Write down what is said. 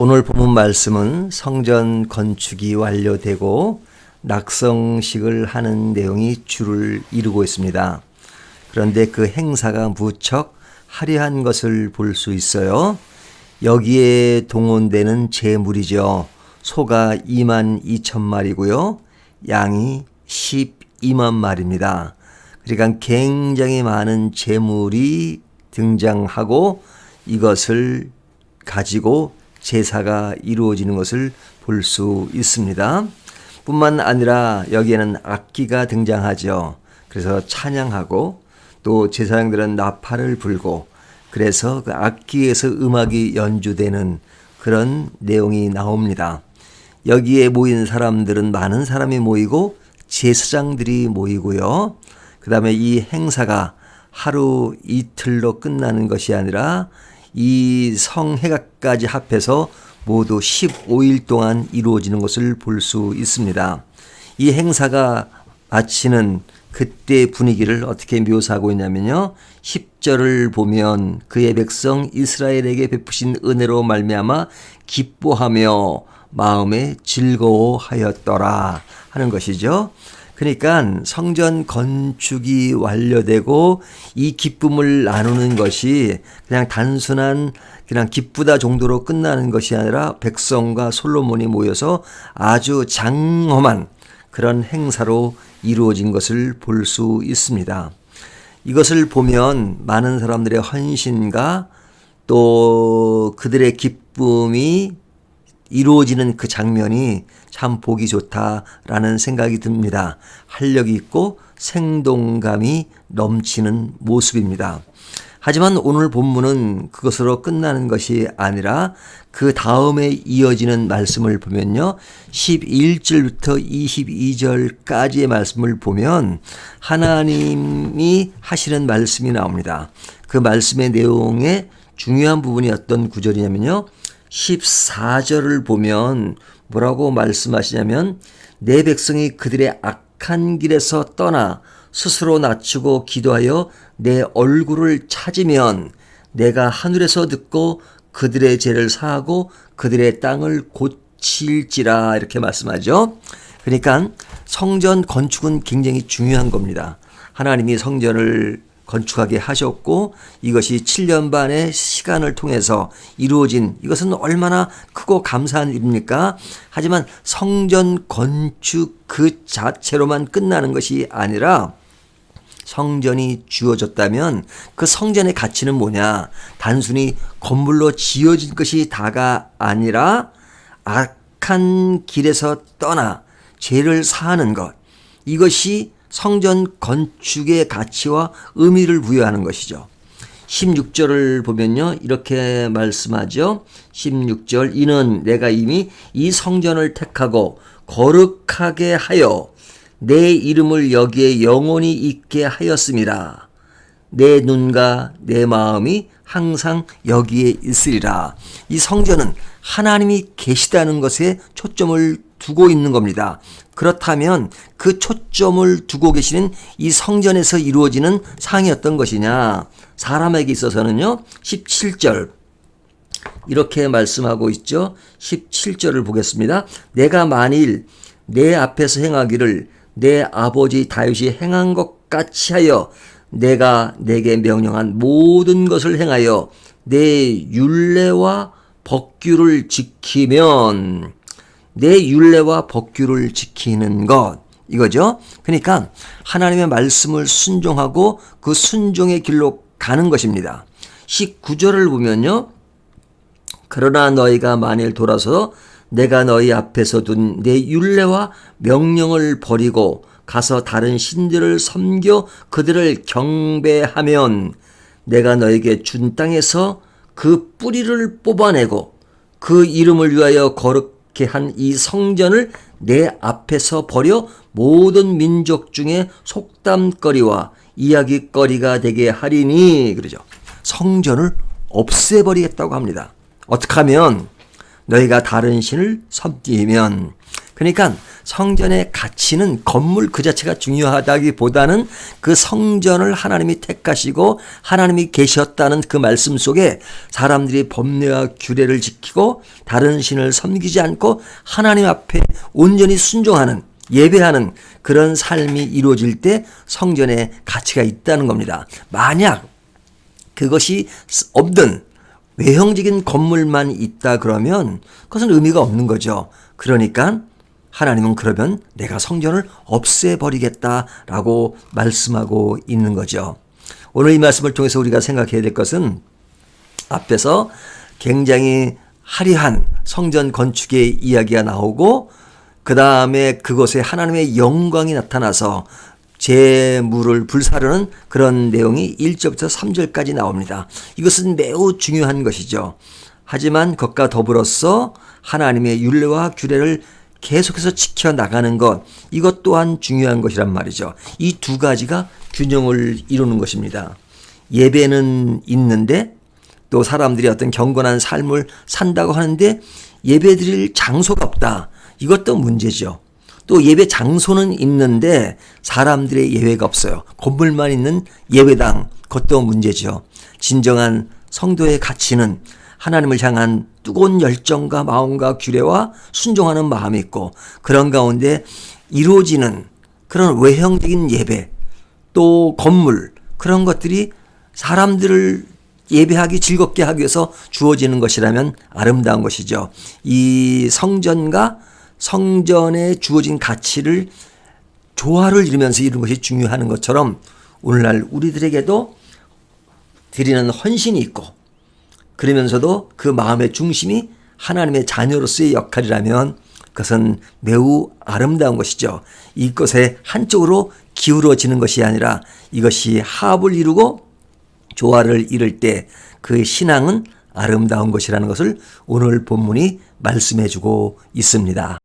오늘 본문 말씀은 성전 건축이 완료되고 낙성식을 하는 내용이 주를 이루고 있습니다. 그런데 그 행사가 무척 화려한 것을 볼 수 있어요. 여기에 동원되는 제물이죠. 소가 2만 2천 마리고요. 양이 12만 마리입니다. 그러니까 굉장히 많은 제물이 등장하고 이것을 가지고 제사가 이루어지는 것을 볼 수 있습니다. 뿐만 아니라 여기에는 악기가 등장하죠. 그래서 찬양하고 또 제사장들은 나팔을 불고 그래서 그 악기에서 음악이 연주되는 그런 내용이 나옵니다. 여기에 모인 사람들은 많은 사람이 모이고 제사장들이 모이고요. 그 다음에 이 행사가 하루 이틀로 끝나는 것이 아니라 이 성회가까지 합해서 모두 15일 동안 이루어지는 것을 볼 수 있습니다. 이 행사가 마치는 그때 분위기를 어떻게 묘사하고 있냐면요. 10절을 보면 그의 백성 이스라엘에게 베푸신 은혜로 말미암아 기뻐하며 마음에 즐거워하였더라 하는 것이죠. 그러니까 성전 건축이 완료되고 이 기쁨을 나누는 것이 그냥 단순한 그냥 기쁘다 정도로 끝나는 것이 아니라 백성과 솔로몬이 모여서 아주 장엄한 그런 행사로 이루어진 것을 볼 수 있습니다. 이것을 보면 많은 사람들의 헌신과 또 그들의 기쁨이 이루어지는 그 장면이 참 보기 좋다라는 생각이 듭니다. 활력이 있고 생동감이 넘치는 모습입니다. 하지만 오늘 본문은 그것으로 끝나는 것이 아니라 그 다음에 이어지는 말씀을 보면요. 11절부터 22절까지의 말씀을 보면 하나님이 하시는 말씀이 나옵니다. 그 말씀의 내용의 중요한 부분이 어떤 구절이냐면요. 14절을 보면 뭐라고 말씀하시냐면 내 백성이 그들의 악한 길에서 떠나 스스로 낮추고 기도하여 내 얼굴을 찾으면 내가 하늘에서 듣고 그들의 죄를 사하고 그들의 땅을 고칠지라 이렇게 말씀하죠. 그러니까 성전 건축은 굉장히 중요한 겁니다. 하나님이 성전을 건축하게 하셨고 이것이 7년 반의 시간을 통해서 이루어진 이것은 얼마나 크고 감사한 일입니까? 하지만 성전 건축 그 자체로만 끝나는 것이 아니라 성전이 주어졌다면 그 성전의 가치는 뭐냐? 단순히 건물로 지어진 것이 다가 아니라 악한 길에서 떠나 죄를 사하는 것 이것이 성전 건축의 가치와 의미를 부여하는 것이죠. 16절을 보면요. 이렇게 말씀하죠. 16절 이는 내가 이미 이 성전을 택하고 거룩하게 하여 내 이름을 여기에 영원히 있게 하였습니다. 내 눈과 내 마음이 항상 여기에 있으리라. 이 성전은 하나님이 계시다는 것에 초점을 두고 있는 겁니다. 그렇다면 그 초점을 두고 계시는 이 성전에서 이루어지는 상이 어떤 것이냐? 사람에게 있어서는요. 17절 이렇게 말씀하고 있죠. 17절을 보겠습니다. 내가 만일 내 앞에서 행하기를 내 아버지 다윗이 행한 것 같이 하여 내가 내게 명령한 모든 것을 행하여 내 율례와 법규를 지키면 내 율례와 법규를 지키는 것 이거죠. 그러니까 하나님의 말씀을 순종하고 그 순종의 길로 가는 것입니다. 19절을 보면요. 그러나 너희가 만일 돌아서 내가 너희 앞에서 둔 내 율례와 명령을 버리고 가서 다른 신들을 섬겨 그들을 경배하면 내가 너에게 준 땅에서 그 뿌리를 뽑아내고 그 이름을 위하여 거룩게 한 이 성전을 내 앞에서 버려 모든 민족 중에 속담거리와 이야기거리가 되게 하리니 그러죠. 성전을 없애버리겠다고 합니다. 어떻게 하면 너희가 다른 신을 섬기면 그러니까 성전의 가치는 건물 그 자체가 중요하다기보다는 그 성전을 하나님이 택하시고 하나님이 계셨다는 그 말씀 속에 사람들이 법례와 규례를 지키고 다른 신을 섬기지 않고 하나님 앞에 온전히 순종하는 예배하는 그런 삶이 이루어질 때 성전의 가치가 있다는 겁니다. 만약 그것이 없는 외형적인 건물만 있다 그러면 그것은 의미가 없는 거죠. 그러니까 하나님은 그러면 내가 성전을 없애버리겠다라고 말씀하고 있는 거죠. 오늘 이 말씀을 통해서 우리가 생각해야 될 것은 앞에서 굉장히 화려한 성전 건축의 이야기가 나오고 그 다음에 그곳에 하나님의 영광이 나타나서 제물을 불사르는 그런 내용이 1절부터 3절까지 나옵니다. 이것은 매우 중요한 것이죠. 하지만 그것과 더불어서 하나님의 율례와 규례를 계속해서 지켜나가는 것, 이것 또한 중요한 것이란 말이죠. 이 두 가지가 균형을 이루는 것입니다. 예배는 있는데 또 사람들이 어떤 경건한 삶을 산다고 하는데 예배드릴 장소가 없다. 이것도 문제죠. 또 예배 장소는 있는데 사람들의 예배가 없어요. 건물만 있는 예배당, 그것도 문제죠. 진정한 성도의 가치는 하나님을 향한 뜨거운 열정과 마음과 규례와 순종하는 마음이 있고 그런 가운데 이루어지는 그런 외형적인 예배 또 건물 그런 것들이 사람들을 예배하기 즐겁게 하기 위해서 주어지는 것이라면 아름다운 것이죠. 이 성전과 성전에 주어진 가치를 조화를 이루면서 이루는 것이 중요한 것처럼 오늘날 우리들에게도 드리는 헌신이 있고 그러면서도 그 마음의 중심이 하나님의 자녀로서의 역할이라면 그것은 매우 아름다운 것이죠. 이것에 한쪽으로 기울어지는 것이 아니라 이것이 합을 이루고 조화를 이룰 때 그 신앙은 아름다운 것이라는 것을 오늘 본문이 말씀해 주고 있습니다.